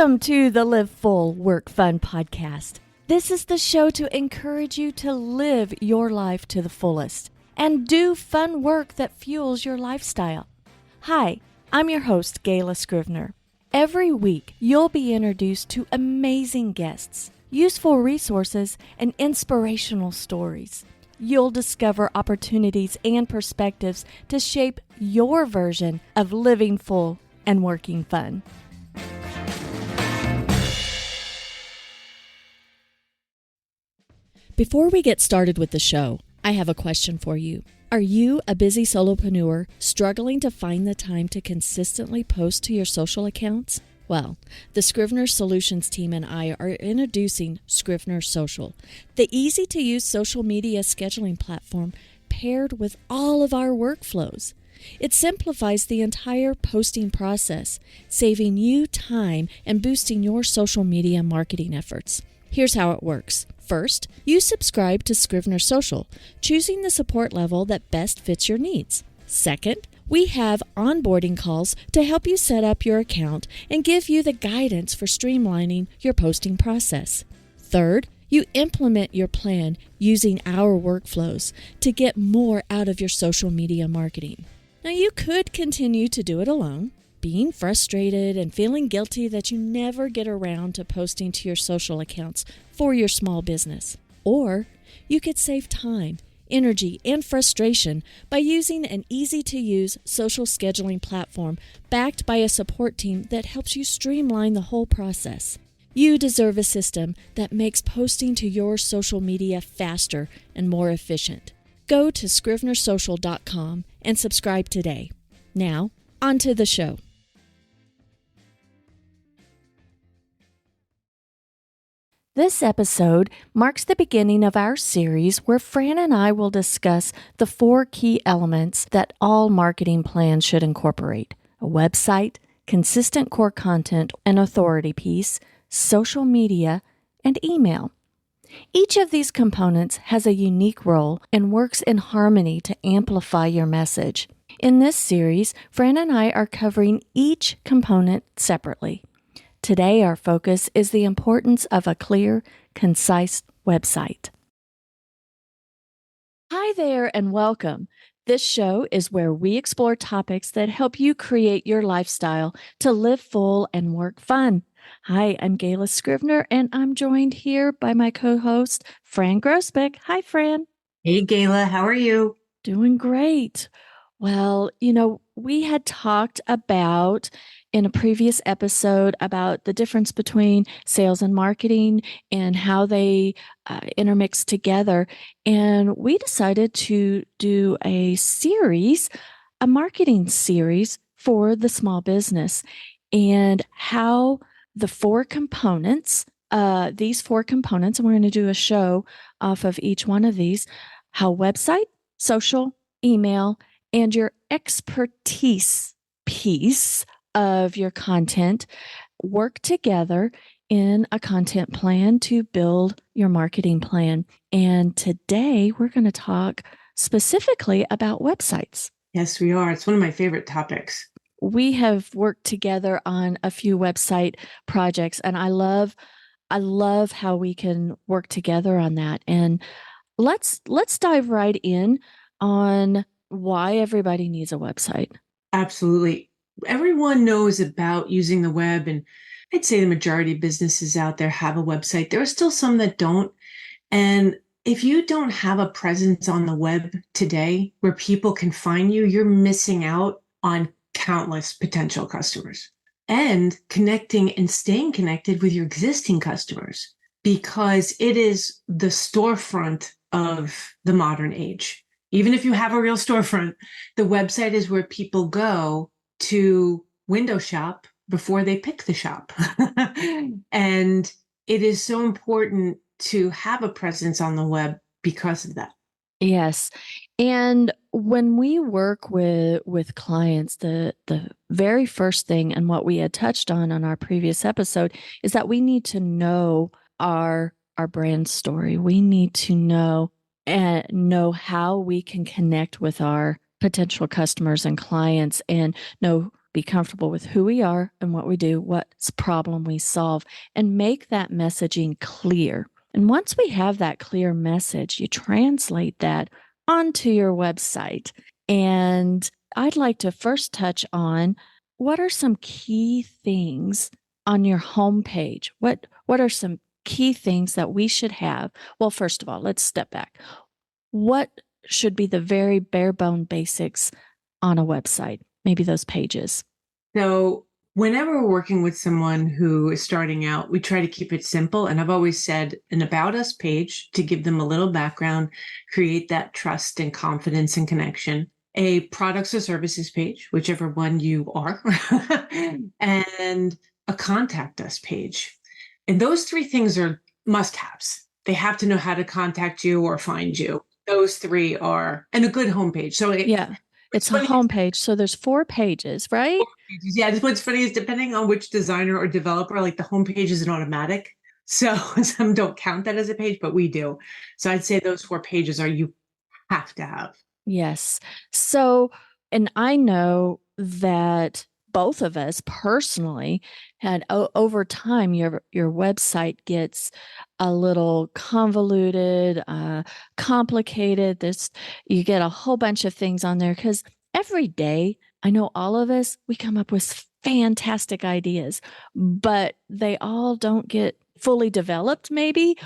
Welcome to the Live Full, Work Fun podcast. This is the show to encourage you to live your life to the fullest and do fun work that fuels your lifestyle. Hi, I'm your host, Gayla Scrivener. Every week, you'll be introduced to amazing guests, useful resources, and inspirational stories. You'll discover opportunities and perspectives to shape your version of living full and working fun. Before we get started with the show, I have a question for you. Are you a busy solopreneur struggling to find the time to consistently post to your social accounts? Well, the Scrivener Solutions team and I are introducing Scrivener Social, the easy-to-use social media scheduling platform paired with all of our workflows. It simplifies the entire posting process, saving you time and boosting your social media marketing efforts. Here's how it works. First, you subscribe to Scrivener Social, choosing the support level that best fits your needs. Second, we have onboarding calls to help you set up your account and give you the guidance for streamlining your posting process. Third, you implement your plan using our workflows to get more out of your social media marketing. Now, you could continue to do it alone, being frustrated and feeling guilty that you never get around to posting to your social accounts for your small business. Or you could save time, energy, and frustration by using an easy-to-use social scheduling platform backed by a support team that helps you streamline the whole process. You deserve a system that makes posting to your social media faster and more efficient. Go to scrivenersocial.com and subscribe today. Now, on to the show. This episode marks the beginning of our series where Fran and I will discuss the 4 key elements that all marketing plans should incorporate: a website, consistent core content, an authority piece, social media, and email. Each of these components has a unique role and works in harmony to amplify your message. In this series, Fran and I are covering each component separately. Today, our focus is the importance of a clear, concise website. Hi there and welcome. This show is where we explore topics that help you create your lifestyle to live full and work fun. Hi, I'm Gayla Scrivener, and I'm joined here by my co-host, Fran Grosbeck. Hi, Fran. Hey, Gayla. How are you? Doing great. Well, we had talked about in a previous episode about the difference between sales and marketing and how they intermix together. And we decided to do a marketing series for the small business, and how the 4 components, these 4 components, and we're going to do a show off of each one of these, how website, social, email, and your expertise piece of your content work together in a content plan to build your marketing plan. And today we're going to talk specifically about websites. Yes, we are. It's one of my favorite topics. We have worked together on a few website projects, and I love how we can work together on that. And let's dive right in on why everybody needs a website. Absolutely. Everyone knows about using the web, and I'd say the majority of businesses out there have a website. There are still some that don't. And if you don't have a presence on the web today where people can find you, you're missing out on countless potential customers and connecting and staying connected with your existing customers, because it is the storefront of the modern age. Even if you have a real storefront, the website is where people go to window shop before they pick the shop. And it is so important to have a presence on the web because of that. Yes. And when we work with clients, the very first thing, and what we had touched on our previous episode, is that we need to know our brand story. We need to know how we can connect with our potential customers and clients, and know be comfortable with who we are and what we do, what's problem we solve, and make that messaging clear. And once we have that clear message, you translate that onto your website. And I'd like to first touch on what are some key things on your homepage? What are some key things that we should have? Well, first of all, let's step back. What should be the very bare bone basics on a website? Maybe those pages. So whenever we're working with someone who is starting out, we try to keep it simple. And I've always said an about us page to give them a little background, create that trust and confidence and connection. A products or services page, whichever one you are, and a contact us page. And those three things are must-haves. They have to know how to contact you or find you. Those three are, and a good homepage. So yeah, it's a homepage. So there's 4 pages, right? Yeah, what's funny is depending on which designer or developer, like the homepage is an automatic. So some don't count that as a page, but we do. So I'd say those 4 pages are you have to have. Yes. So, and I know that both of us personally had over time your website gets a little convoluted, complicated. You get a whole bunch of things on there because every day, I know all of us, we come up with fantastic ideas, but they all don't get fully developed maybe,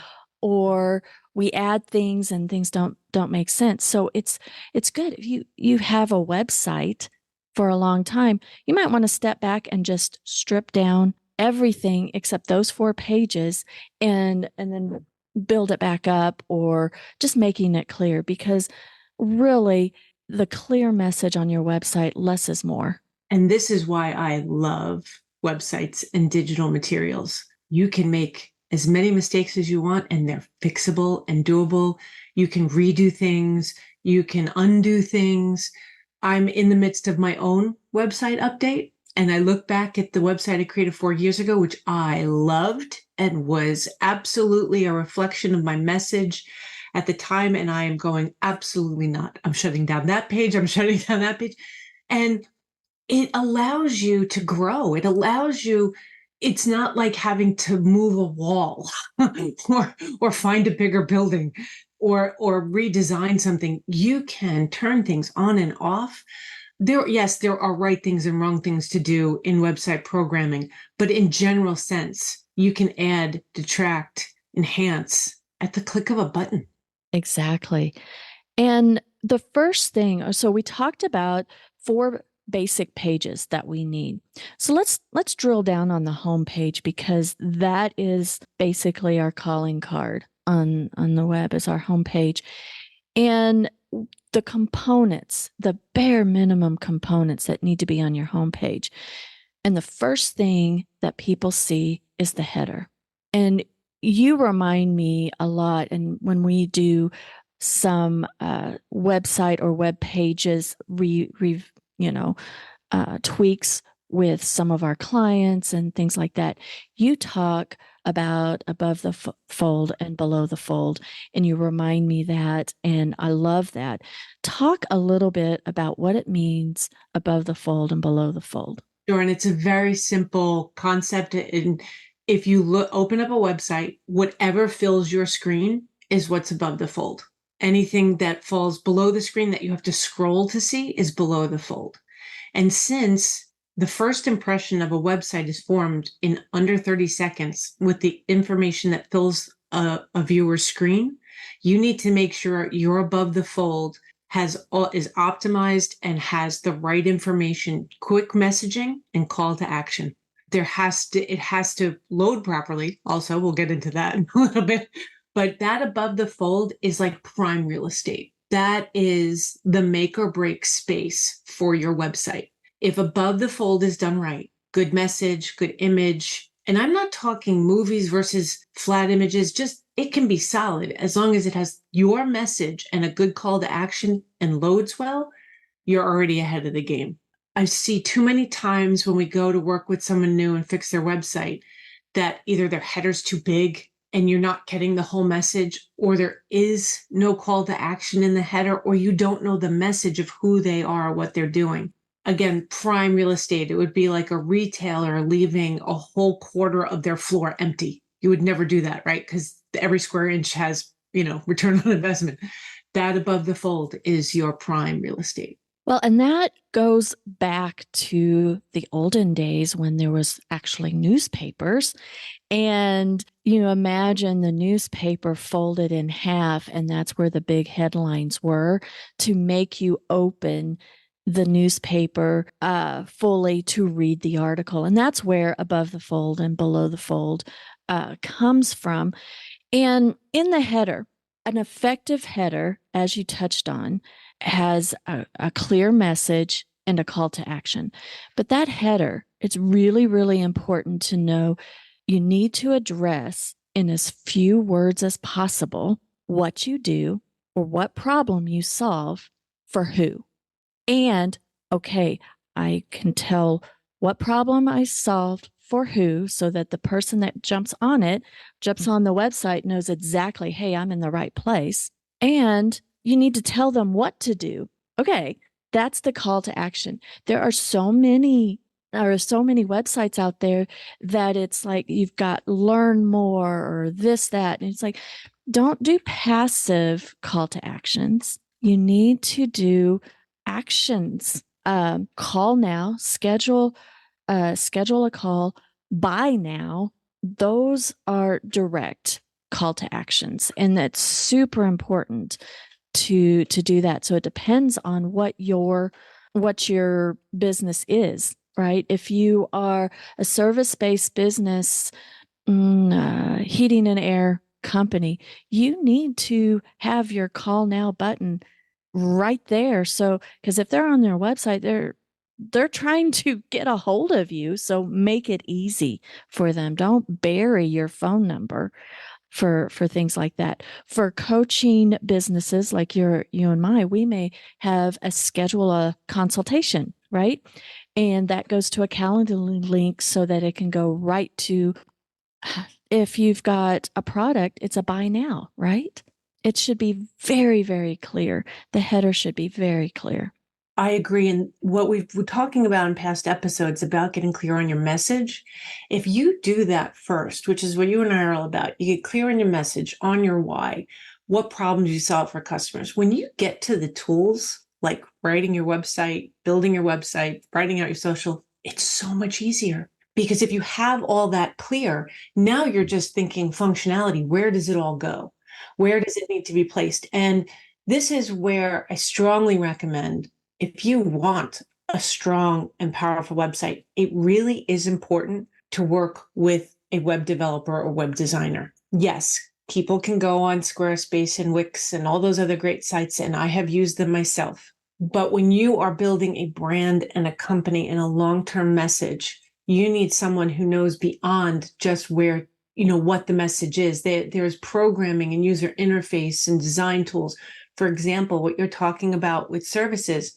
or we add things and things don't make sense. So it's good if you have a website for a long time, you might want to step back and just strip down everything except those 4 pages and then build it back up, or just making it clear, because really the clear message on your website, less is more. And this is why I love websites and digital materials. You can make as many mistakes as you want, and they're fixable and doable. You can redo things. You can undo things. I'm in the midst of my own website update, and I look back at the website I created 4 years ago, which I loved and was absolutely a reflection of my message at the time. And I am going, absolutely not. I'm shutting down that page. I'm shutting down that page. And it allows you to grow. It allows you, it's not like having to move a wall or find a bigger building or redesign something. You can turn things on and off. Yes, there are right things and wrong things to do in website programming, but in general sense, you can add, detract, enhance at the click of a button. Exactly. And the first thing, so we talked about 4 basic pages that we need. So let's drill down on the home page, because that is basically our calling card on the web, is our home page. And the components, the bare minimum components that need to be on your home page. And the first thing that people see is the header. And you remind me a lot, and when we do some website or web pages tweaks with some of our clients and things like that, you talk about above the fold and below the fold, and you remind me that, and I love that. Talk a little bit about what it means above the fold and below the fold. Sure, and it's a very simple concept. And if you open up a website, whatever fills your screen is what's above the fold. Anything that falls below the screen that you have to scroll to see is below the fold. And since the first impression of a website is formed in under 30 seconds with the information that fills a viewer's screen, you need to make sure your above the fold is optimized and has the right information, quick messaging, and call to action. It has to load properly. Also, we'll get into that in a little bit. But that above the fold is like prime real estate. That is the make or break space for your website. If above the fold is done right, good message, good image, and I'm not talking movies versus flat images, just it can be solid as long as it has your message and a good call to action and loads well, you're already ahead of the game. I see too many times when we go to work with someone new and fix their website that either their header's too big and you're not getting the whole message, or there is no call to action in the header, or you don't know the message of who they are, what they're doing. again, prime real estate. It would be like a retailer leaving a whole quarter of their floor empty. You would never do that, right? Because every square inch has, return on investment. That above the fold is your prime real estate. Well, and that goes back to the olden days when there was actually newspapers. And, imagine the newspaper folded in half, and that's where the big headlines were to make you open the newspaper fully to read the article. And that's where above the fold and below the fold comes from. And in the header, an effective header, as you touched on, has a clear message and a call to action. But that header, it's really, really important to know you need to address in as few words as possible what you do or what problem you solve for who. And, okay, I can tell what problem I solved for who so that the person that jumps on the website, knows exactly, hey, I'm in the right place. And you need to tell them what to do. Okay, that's the call to action. There are so many websites out there that it's like you've got learn more or this, that. And it's like, don't do passive call to actions. You need to do actions. Call now, schedule a call, buy now. Those are direct call to actions. And that's super important to do that. So it depends on what your business is, right? If you are a service-based business, heating and air company, you need to have your call now button right there. So, because if they're on their website, they're trying to get a hold of you. So make it easy for them. Don't bury your phone number for things like that. For coaching businesses like you and mine, we may have schedule a consultation, right? And that goes to a calendar link so that it can go right to, if you've got a product, it's a buy now, right? It should be very, very clear. The header should be very clear. I agree. And what we've been talking about in past episodes about getting clear on your message, if you do that first, which is what you and I are all about, you get clear on your message, on your why, what problems you solve for customers. When you get to the tools like writing your website, building your website, writing out your social, it's so much easier. Because if you have all that clear, now you're just thinking functionality. Where does it all go? Where does it need to be placed? And this is where I strongly recommend, if you want a strong and powerful website, it really is important to work with a web developer or web designer. Yes, people can go on Squarespace and Wix and all those other great sites, and I have used them myself. But when you are building a brand and a company and a long-term message, you need someone who knows beyond just where, what the message is. There's programming and user interface and design tools. For example, what you're talking about with services,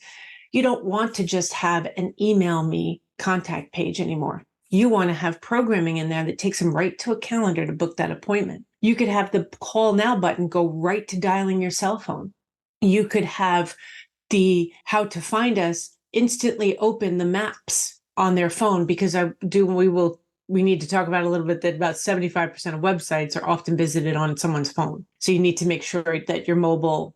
you don't want to just have an email me contact page anymore. You want to have programming in there that takes them right to a calendar to book that appointment. You could have the call now button go right to dialing your cell phone. You could have the how to find us instantly open the maps on their phone, because we need to talk about a little bit that about 75% of websites are often visited on someone's phone. So you need to make sure that your mobile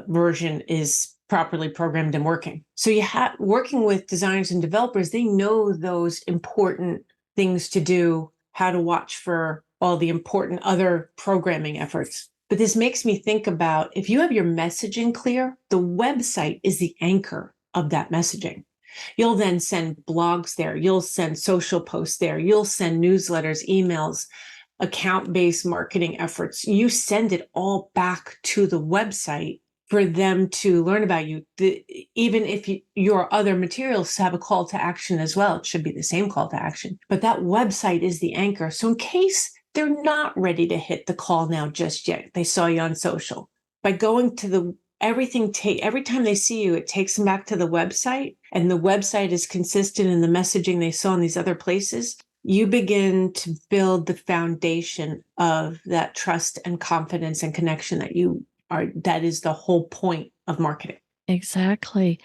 version is properly programmed and working. So working with designers and developers, they know those important things to do, how to watch for all the important other programming efforts. But this makes me think about, if you have your messaging clear, the website is the anchor of that messaging. You'll then send blogs there. You'll send social posts there. You'll send newsletters, emails, account-based marketing efforts. You send it all back to the website for them to learn about you. Even if your other materials have a call to action as well, it should be the same call to action. But that website is the anchor. So in case they're not ready to hit the call now just yet, they saw you on social, by going to every time they see you, it takes them back to the website, and the website is consistent in the messaging they saw in these other places. You begin to build the foundation of that trust and confidence and connection that is the whole point of marketing. Exactly.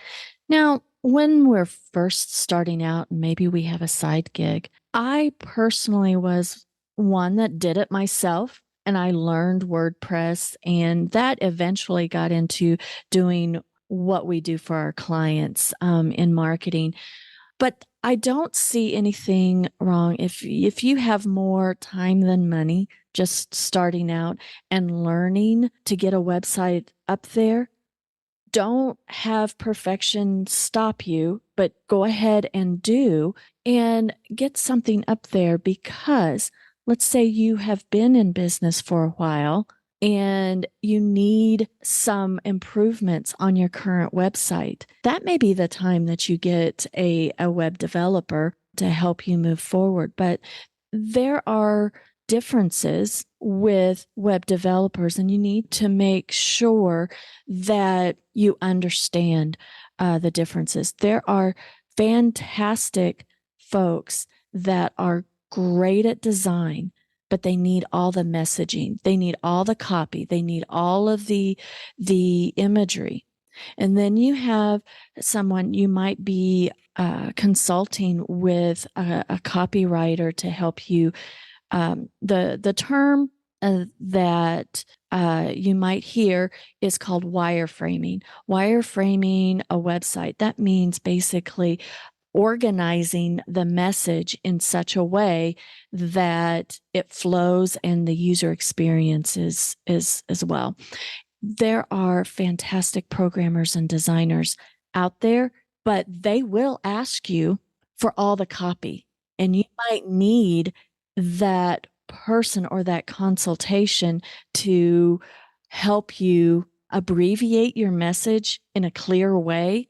Now, When we're first starting out, and maybe we have a side gig, I personally was one that did it myself and I learned WordPress, and that eventually got into doing what we do for our clients in marketing. But I don't see anything wrong if you have more time than money just starting out and learning to get a website up there. Don't have perfection stop you, but go ahead and do and get something up there, because let's say you have been in business for a while and you need some improvements on your current website. That may be the time that you get a web developer to help you move forward. But there are differences with web developers, and you need to make sure that you understand the differences. There are fantastic folks that are great at design, but they need all the messaging. They need all the copy. They need all of the imagery. And then you have someone, you might be consulting with a copywriter to help you. The term that you might hear is called wireframing. Wireframing a website. That means basically organizing the message in such a way that it flows and the user experience is as well. There are fantastic programmers and designers out there, but they will ask you for all the copy. And you might need that person or that consultation to help you abbreviate your message in a clear way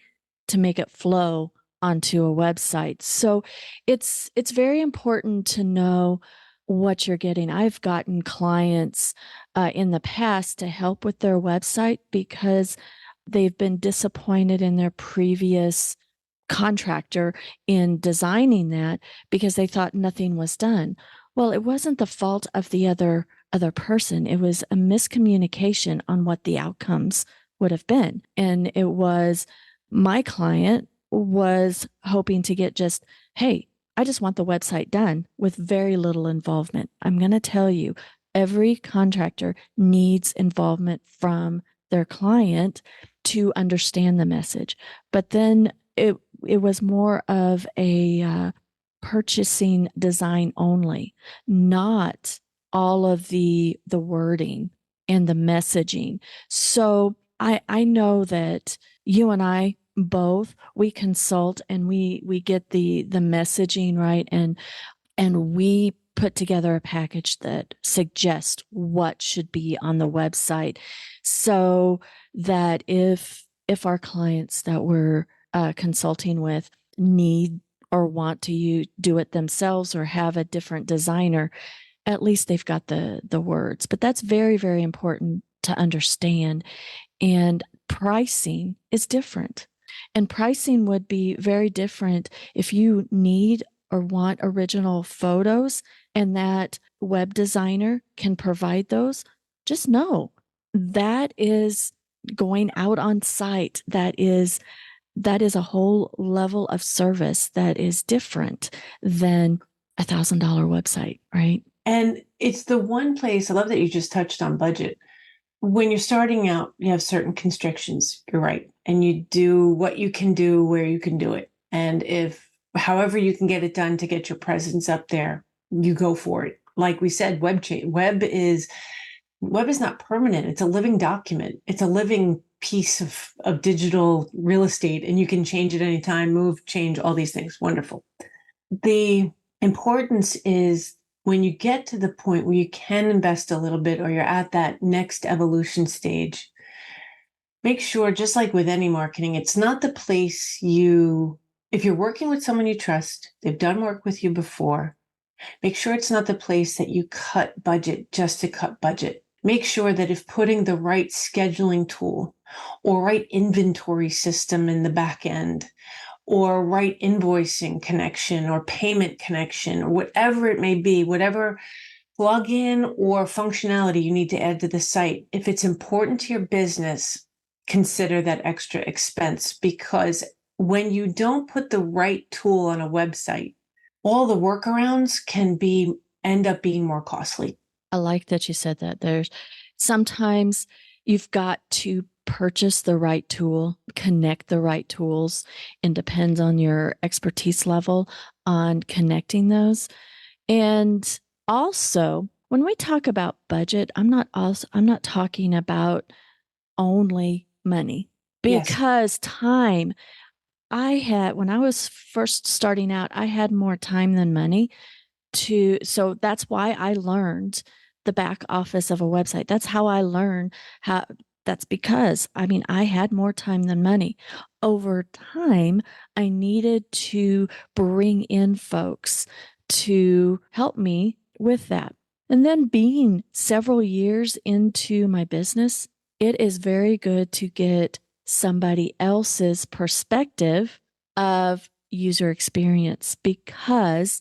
to make it flow onto a website. So it's very important to know what you're getting. I've gotten clients in the past to help with their website because they've been disappointed in their previous contractor in designing that because they thought nothing was done. Well, it wasn't the fault of the other person. It was a miscommunication on what the outcomes would have been. And it was my client was hoping to get just, hey, I just want the website done with very little involvement. I'm going to tell you, every contractor needs involvement from their client to understand the message. But then it was more of a purchasing design only, not all of the wording and the messaging. So I know that you and I both, we consult and we get the messaging right, and we put together a package that suggests what should be on the website, so that if our clients that we're consulting with need or want to do it themselves or have a different designer, at least they've got the words. But that's very, very important to understand. And pricing is different. And pricing would be very different if you need or want original photos and that web designer can provide those. Just know that is going out on site. That is a whole level of service that is different than $1,000 website, right? And it's the one place, I love that you just touched on budget. When you're starting out, you have certain constrictions. You're right. And you do what you can do where you can do it. And if, however, you can get it done to get your presence up there, you go for it. Like we said, web is not permanent. It's a living document. It's a living piece of digital real estate, and you can change it anytime, move, change, all these things. Wonderful. The importance is when you get to the point where you can invest a little bit or you're at that next evolution stage, make sure, just like with any marketing, it's not the place if you're working with someone you trust, they've done work with you before, make sure it's not the place that you cut budget just to cut budget. Make sure that if putting the right scheduling tool or right inventory system in the back end, or right invoicing connection or payment connection, or whatever it may be, whatever plugin or functionality you need to add to the site, if it's important to your business, consider that extra expense, because when you don't put the right tool on a website, all the workarounds can end up being more costly. I like that you said that. There's sometimes you've got to purchase the right tool, connect the right tools, and depends on your expertise level on connecting those. And also, when we talk about budget, I'm not talking about only money, Yes. because time, when I was first starting out, I had more time than money so that's why I learned the back office of a website. That's how I learned how. That's because, I mean, I had more time than money. Over time, I needed to bring in folks to help me with that. And then, being several years into my business, it is very good to get somebody else's perspective of user experience, because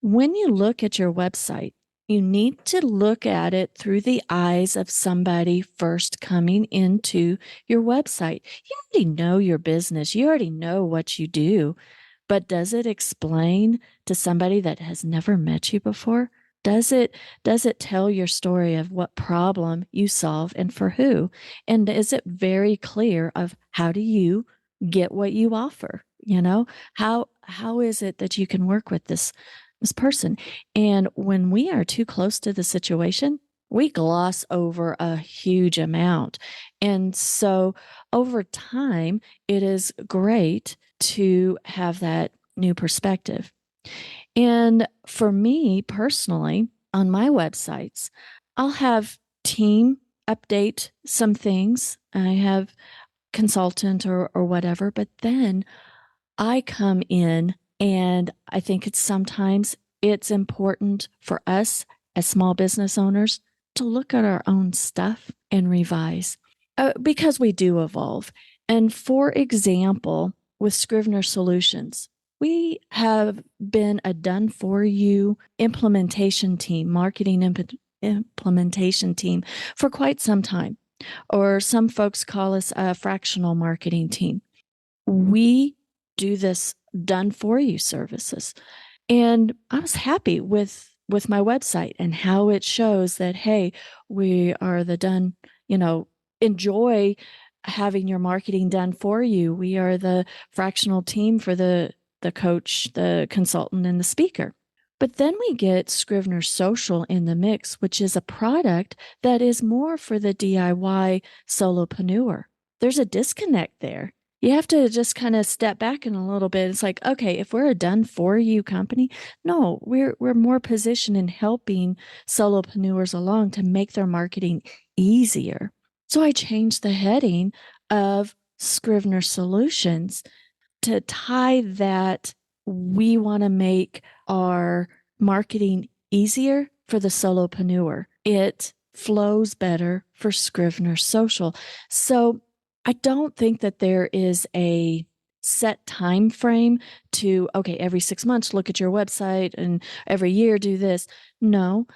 when you look at your website, you need to look at it through the eyes of somebody first coming into your website. You already know your business, you already know what you do, but does it explain to somebody that has never met you before? Does it tell your story of what problem you solve and for who? And is it very clear of how do you get what you offer? How is it that you can work with this person? And when we are too close to the situation, we gloss over a huge amount. And so over time, it is great to have that new perspective. And for me personally, on my websites, I'll have team update some things. I have consultant or whatever, but then I come in, and I think it's important for us as small business owners to look at our own stuff and revise, because we do evolve. And for example, with Scrivener Solutions, we have been a done for you implementation team, marketing implementation team for quite some time, or some folks call us a fractional marketing team. We do this done for you services. And I was happy with my website and how it shows that, hey, we are the done, enjoy having your marketing done for you. We are the fractional team for the coach, the consultant, and the speaker. But then we get Scrivener Social in the mix, which is a product that is more for the DIY solopreneur. There's a disconnect there. You have to just kind of step back in a little bit. It's like, okay, if we're a done for you company, no, we're more positioned in helping solopreneurs along to make their marketing easier. So I changed the heading of Scrivener Solutions to tie that we want to make our marketing easier for the solopreneur. It flows better for Scrivener Social. So I don't think that there is a set time frame to, okay, every 6 months look at your website and every year do this. No,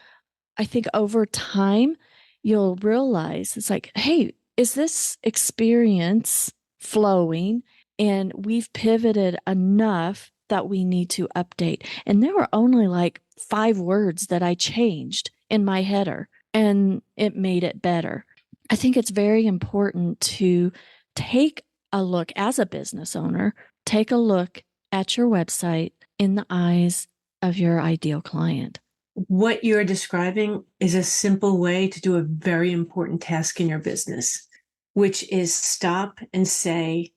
I think over time you'll realize it's like, hey, is this experience flowing? And we've pivoted enough that we need to update. And there were only like 5 words that I changed in my header, and it made it better. I think it's very important to take a look as a business owner, take a look at your website in the eyes of your ideal client. What you're describing is a simple way to do a very important task in your business, which is stop and say,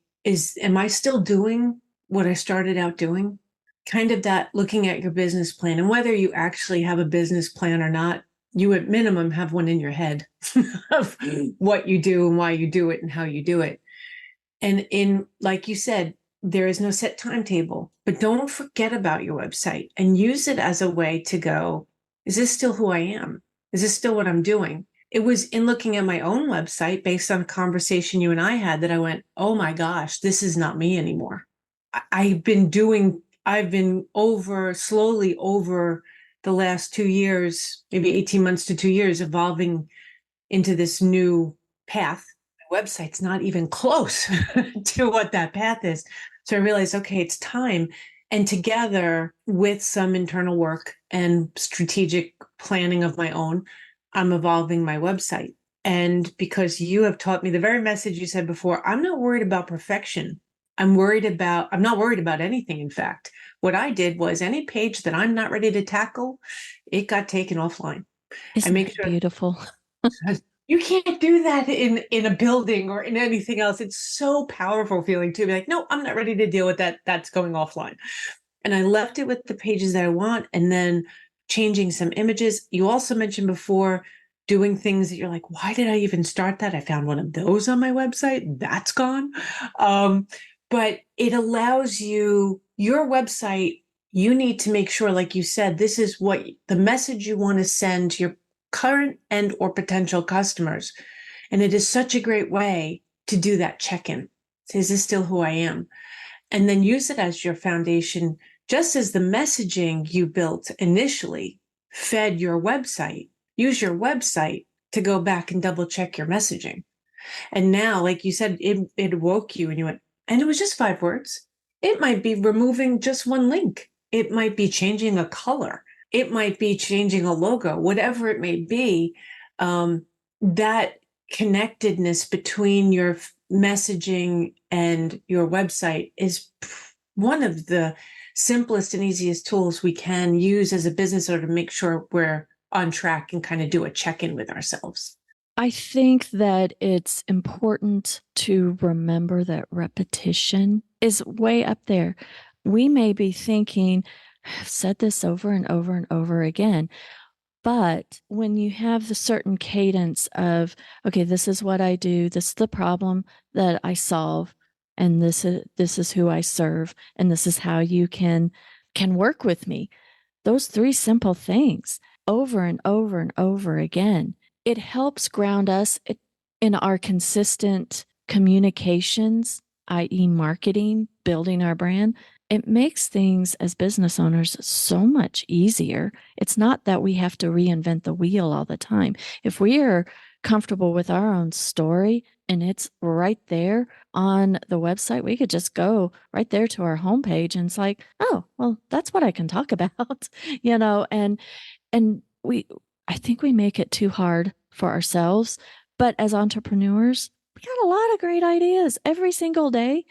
am I still doing what I started out doing? Kind of that looking at your business plan, and whether you actually have a business plan or not, you at minimum have one in your head of what you do and why you do it and how you do it. And like you said, there is no set timetable, but don't forget about your website and use it as a way to go, is this still who I am? Is this still what I'm doing? It was in looking at my own website based on a conversation you and I had that I went, oh my gosh, this is not me anymore. I've been slowly over the last 2 years, maybe 18 months to 2 years, evolving into this new path. My website's not even close to what that path is. So I realized, okay, it's time. And together with some internal work and strategic planning of my own, I'm evolving my website. And because you have taught me the very message you said before, I'm not worried about perfection. I'm not worried about anything, in fact. What I did was any page that I'm not ready to tackle, it got taken offline. I Isn't make that sure beautiful? you can't do that in a building or in anything else. It's so powerful feeling to be like, no, I'm not ready to deal with that. That's going offline. And I left it with the pages that I want and then changing some images. You also mentioned before doing things that you're like, why did I even start that? I found one of those on my website. That's gone. Um, but it allows you, your website, you need to make sure, like you said, this is what the message you want to send to your current and or potential customers. And it is such a great way to do that check-in. Say, is this still who I am? And then use it as your foundation, just as the messaging you built initially fed your website. Use your website to go back and double check your messaging. And now, like you said, it woke you and you went, and it was just 5 words. It might be removing just one link. It might be changing a color. It might be changing a logo, whatever it may be. That connectedness between your messaging and your website is one of the simplest and easiest tools we can use as a business owner to make sure we're on track and kind of do a check-in with ourselves. I think that it's important to remember that repetition is way up there. We may be thinking, I've said this over and over and over again, but when you have the certain cadence of, okay, this is what I do, this is the problem that I solve, and this is who I serve, and this is how you can work with me. Those three simple things over and over and over again, it helps ground us in our consistent communications, i.e., marketing, building our brand. It makes things as business owners so much easier. It's not that we have to reinvent the wheel all the time. If we are comfortable with our own story and it's right there on the website, we could just go right there to our homepage and it's like, oh, well, that's what I can talk about, and I think we make it too hard for ourselves. But as entrepreneurs, we got a lot of great ideas every single day.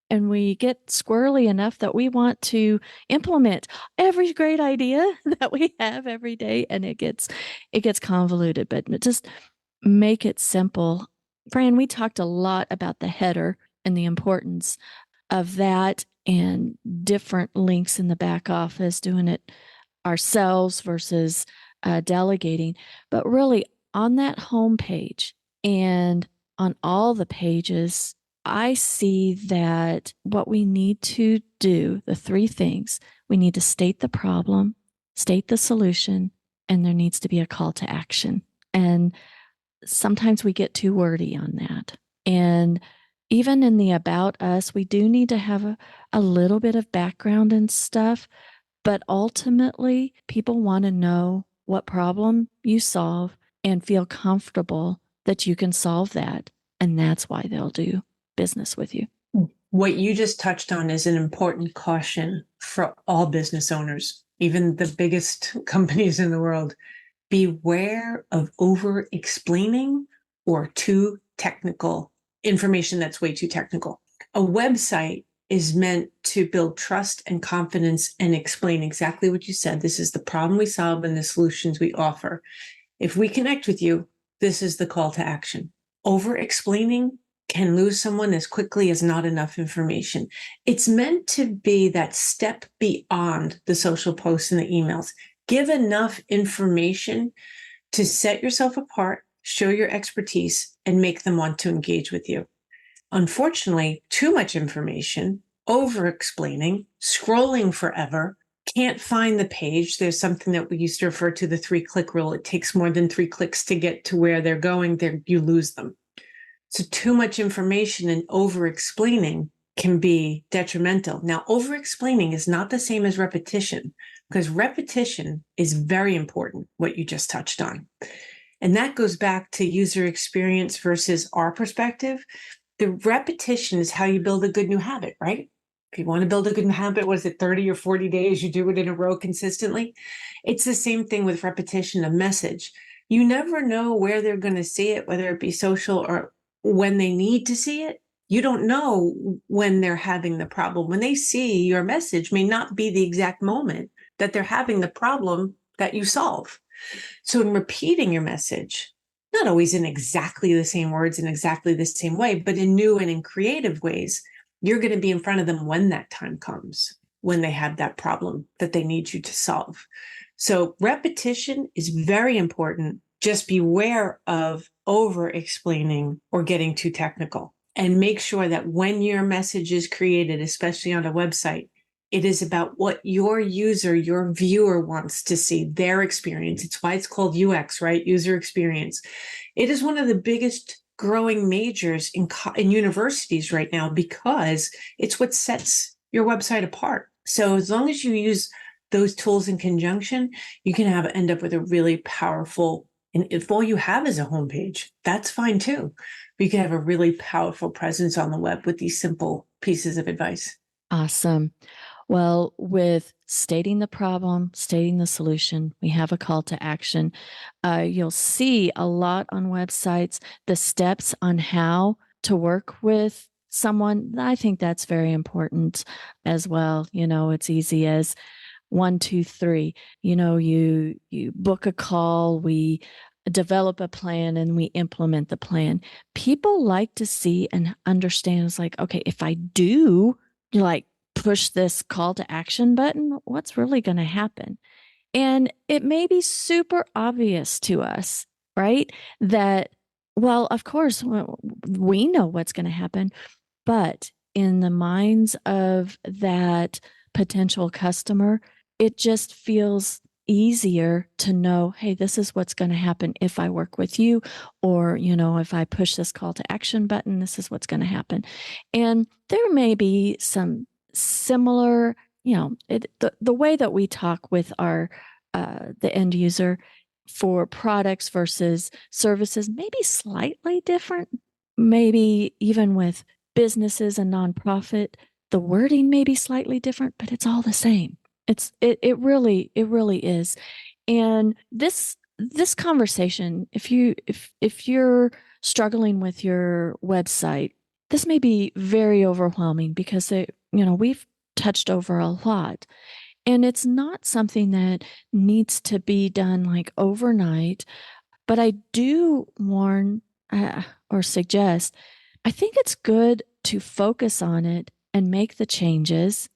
And we get squirrely enough that we want to implement every great idea that we have every day. And it gets convoluted, but just make it simple. Fran, we talked a lot about the header and the importance of that and different links in the back office, doing it ourselves versus delegating. But really, on that home page and on all the pages, I see that what we need to do, the three things, we need to state the problem, state the solution, and there needs to be a call to action. And sometimes we get too wordy on that. And even in the about us, we do need to have a little bit of background and stuff. But ultimately, people want to know what problem you solve and feel comfortable that you can solve that. And that's why they'll do business with you. What you just touched on is an important caution for all business owners, even the biggest companies in the world. Beware of over explaining or too technical information that's way too technical. A website is meant to build trust and confidence and explain exactly what you said. This is the problem we solve and the solutions we offer. If we connect with you, this is the call to action. Over explaining can lose someone as quickly as not enough information. It's meant to be that step beyond the social posts and the emails. Give enough information to set yourself apart, show your expertise, and make them want to engage with you. Unfortunately, too much information, over explaining, scrolling forever, can't find the page. There's something that we used to refer to the 3-click rule. It takes more than 3 clicks to get to where they're going. You lose them. So too much information and over explaining can be detrimental. Now, over explaining is not the same as repetition, because repetition is very important, what you just touched on. And that goes back to user experience versus our perspective. The repetition is how you build a good new habit, right? If you want to build a good habit, was it 30 or 40 days? You do it in a row consistently. It's the same thing with repetition of message. You never know where they're going to see it, whether it be social or when they need to see it. You don't know when they're having the problem. When they see your message may not be the exact moment that they're having the problem that you solve. So in repeating your message, not always in exactly the same words in exactly the same way, but in new and in creative ways, you're going to be in front of them when that time comes, when they have that problem that they need you to solve. So repetition is very important. Just beware of over explaining or getting too technical, and make sure that when your message is created, especially on a website, it is about what your user, your viewer wants to see, their experience. It's why it's called UX, right? User experience. It is one of the biggest growing majors in universities right now because it's what sets your website apart. So as long as you use those tools in conjunction, you can end up with a really powerful, and if all you have is a homepage, that's fine too. You can have a really powerful presence on the web with these simple pieces of advice. Awesome. Well, with stating the problem, stating the solution, we have a call to action. You'll see a lot on websites, the steps on how to work with someone. I think that's very important as well. It's easy as 1, 2, 3. You book a call, we develop a plan, and we implement the plan. People like to see and understand. It's like, okay, if I do like push this call to action button, what's really going to happen? And it may be super obvious to us, right? That, well, of course, we know what's going to happen, but in the minds of that potential customer, it just feels easier to know, hey, this is what's going to happen if I work with you, or, if I push this call to action button, this is what's going to happen. And there may be some similar, the way that we talk with the end user for products versus services may be slightly different, maybe even with businesses and nonprofit, the wording may be slightly different, but it's all the same. It really is. And this conversation, if you're struggling with your website, this may be very overwhelming because we've touched over a lot. And it's not something that needs to be done like overnight, but I do warn or suggest, I think it's good to focus on it and make the changes,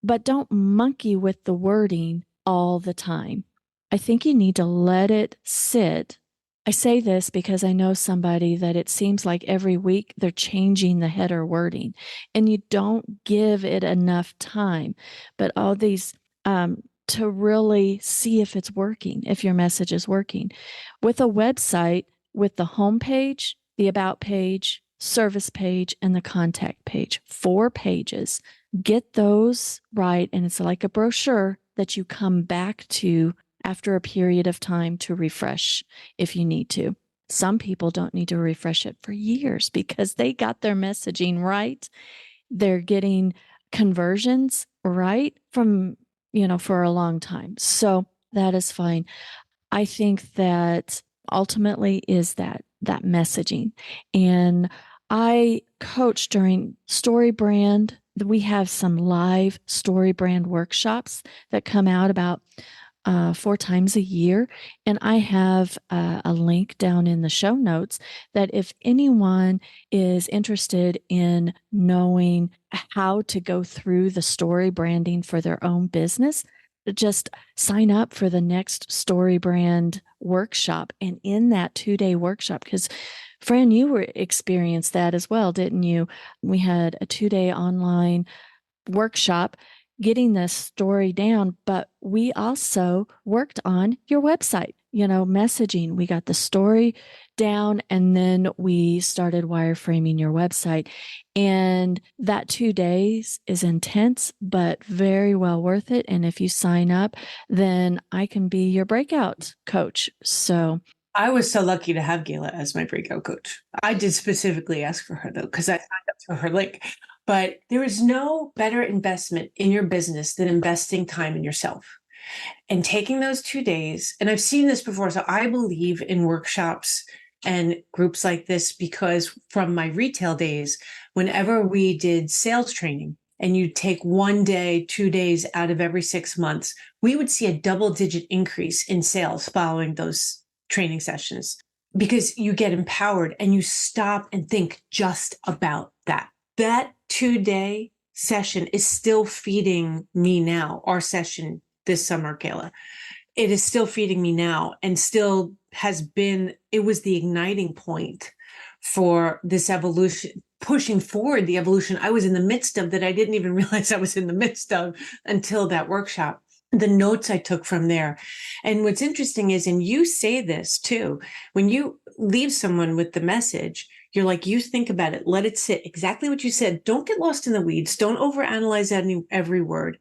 but don't monkey with the wording all the time. I think you need to let it sit. I say this because I know somebody that it seems like every week they're changing the header wording, and you don't give it enough time. But all these to really see if it's working, if your message is working. With a website, with the home page, the about page, service page, and the contact page, 4 pages. Get those right, and it's like a brochure that you come back to after a period of time to refresh if you need to. Some people don't need to refresh it for years because they got their messaging right. They're getting conversions right from, for a long time. So that is fine. I think that ultimately is that messaging. And I coach during Story Brand. We have some live Story Brand workshops that come out about 4 times a year. And I have a link down in the show notes that if anyone is interested in knowing how to go through the story branding for their own business, just sign up for the next Story Brand workshop. And in that 2-day workshop, because Fran, you experienced that as well, didn't you? We had a 2-day online workshop getting this story down, but we also worked on your website, messaging. We got the story down, and then we started wireframing your website. And that 2 days is intense, but very well worth it. And if you sign up, then I can be your breakout coach. So I was so lucky to have Gayla as my breakout coach. I did specifically ask for her though, because I signed up for her link. But there is no better investment in your business than investing time in yourself and taking those 2 days. And I've seen this before. So I believe in workshops and groups like this because from my retail days, whenever we did sales training and you take 1 day, 2 days out of every 6 months, we would see a double-digit increase in sales following those training sessions because you get empowered and you stop and think just about that. That 2-day session is still feeding me now, our session this summer, Gayla. It is still feeding me now and still has been, it was the igniting point for this evolution, pushing forward the evolution I was in the midst of that I didn't even realize I was in the midst of until that workshop. The notes I took from there. And what's interesting is, and you say this too, when you leave someone with the message, you're like, you think about it, let it sit, exactly what you said. Don't get lost in the weeds. Don't overanalyze every word.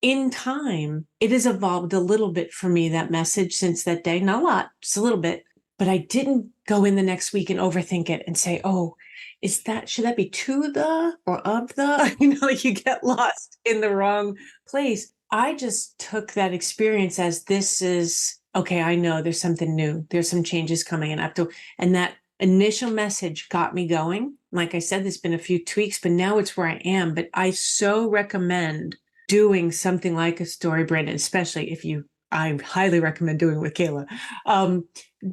In time, it has evolved a little bit for me, that message since that day. Not a lot, just a little bit. But I didn't go in the next week and overthink it and say, oh, should that be to the or of the? Like you get lost in the wrong place. I just took that experience as this is, okay, I know there's something new. There's some changes coming and I have to, and that initial message got me going. Like I said, there's been a few tweaks, but now it's where I am. But I so recommend doing something like a story brand, especially I highly recommend doing it with Gayla.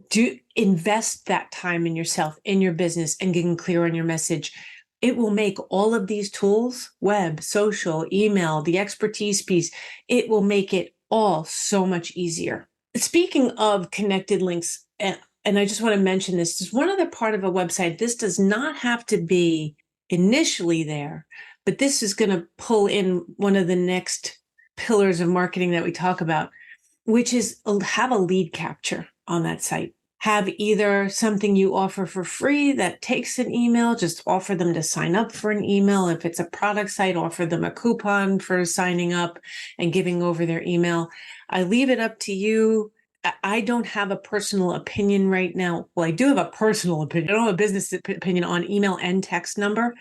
Do invest that time in yourself, in your business, and getting clear on your message. It will make all of these tools, web, social, email, the expertise piece, it will make it all so much easier. Speaking of connected links, and I just want to mention this is one other part of a website. This does not have to be initially there, but this is going to pull in one of the next pillars of marketing that we talk about, which is have a lead capture on that site. Have either something you offer for free that takes an email, just offer them to sign up for an email. If it's a product site, offer them a coupon for signing up and giving over their email. I leave it up to you. I don't have a personal opinion right now. Well, I do have a personal opinion. I don't have a business opinion on email and text number.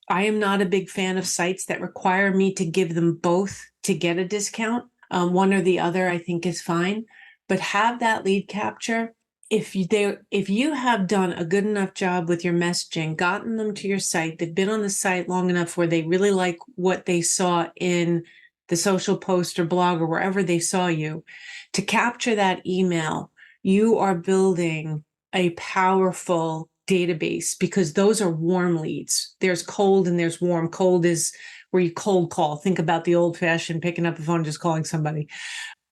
I am not a big fan of sites that require me to give them both to get a discount. One or the other, I think, is fine. But have that lead capture. If you have done a good enough job with your messaging, gotten them to your site, they've been on the site long enough where they really like what they saw in the social post or blog or wherever they saw you, to capture that email, you are building a powerful database because those are warm leads. There's cold and there's warm. Cold is where you cold call. Think about the old fashioned picking up the phone, just calling somebody.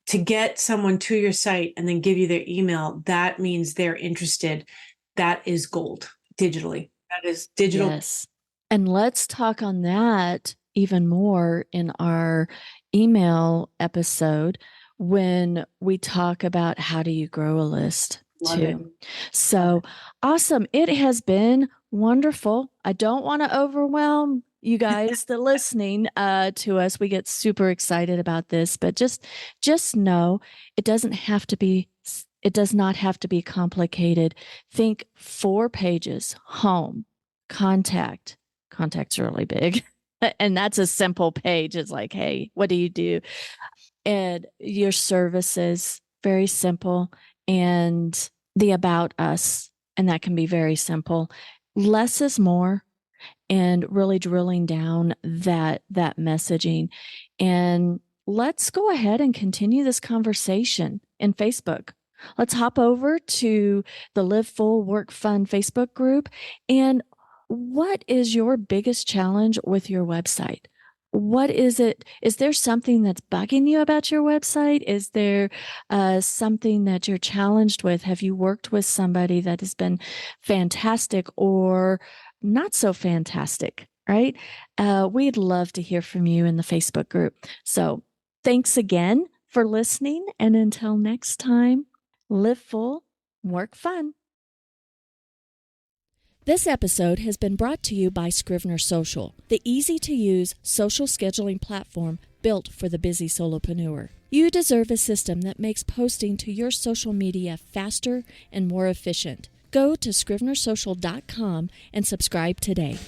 To get someone to your site and then give you their email, that means they're interested. That is gold digitally. That is digital. Yes. And let's talk on that even more in our email episode when we talk about how do you grow a list too. So awesome. It has been wonderful. I don't want to overwhelm you guys that listening to us. We get super excited about this, but just know it does not have to be complicated. Think 4 pages, home, contact's really big. And that's a simple page. It's like, hey, what do you do? And your services, very simple. And the about us, and that can be very simple. Less is more, and really drilling down that messaging. And let's go ahead and continue this conversation in Facebook. Let's hop over to the Live Full Work Fun Facebook group. And what is your biggest challenge with your website? What is it? Is there something that's bugging you about your website? Is there something that you're challenged with? Have you worked with somebody that has been fantastic or not so fantastic, right? We'd love to hear from you in the Facebook group. So thanks again for listening. And until next time, live full, work fun. This episode has been brought to you by Scrivener Social, the easy-to-use social scheduling platform built for the busy solopreneur. You deserve a system that makes posting to your social media faster and more efficient. Go to scrivenersocial.com and subscribe today.